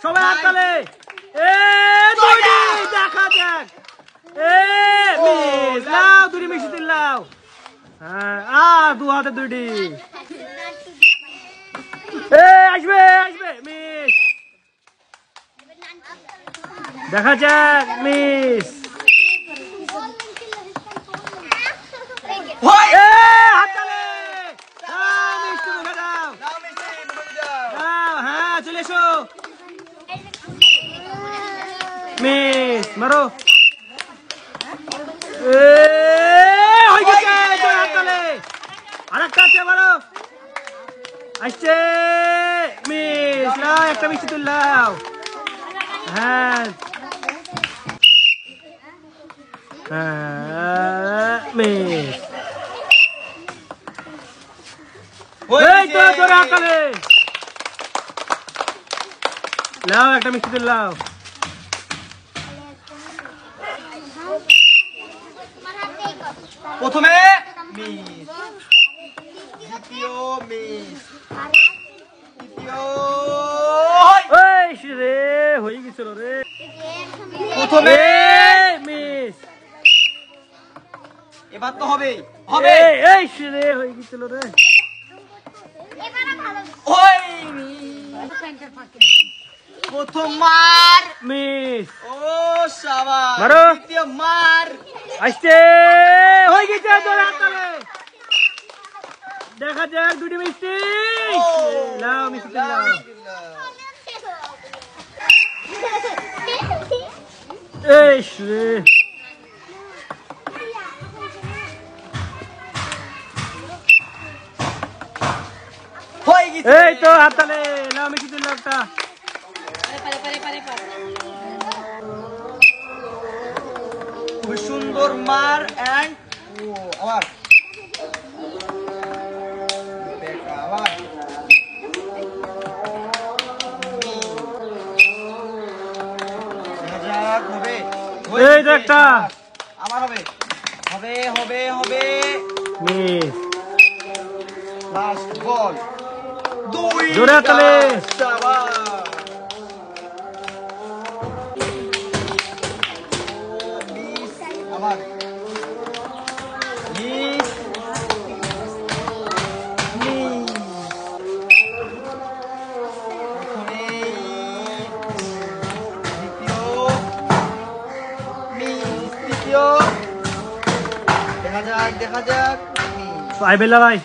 সবাই হাততালি। দেখা যাক। লাও দুটি মিষ্টি দিলাও। হ্যাঁ দু হাতে দুটি। আসবে আসবে মিস। দেখা যাক মিস। চলে এসো মিস মারো। আরেকটা আছে মারো। আসছে মিস। লাও একটা মিষ্টি তুললাও। হ্যাঁ মিস। এই তো তোরা হাততালি। লাও একটা মিষ্টি তুললাও। প্রথমে মিস, দ্বিতীয় মিস, তৃতীয় রে হয়ে গেছিল রে। প্রথমে মিস। এবার তো হবে হবে। এই রে হয়ে গেছিল রে। ওই প্রথম মার মিস। ও শাবাশ। মারো। দ্বিতীয় মার। আসছে হয়ে গেছে তোর হাততালি। দেখা যাক দুটি মিষ্টি। লাও মিষ্টি লাও। এই রে হয়ে গেছে। এই তো হাততালি। লাও মিষ্টি দিলাম একটা। খুব সুন্দর মার এন্ড আবার আবার হবে। এই তো একটা। আবার হবে হবে হবে হবে। মিস। লাস্ট বল। দুই জোরে হাততালি। শাবাশ। আবার মিস মিস। প্রথমে দ্বিতীয় মিস, তৃতীয় দেখা যাক দেখা যাক মিস। আই বেলা ভাই।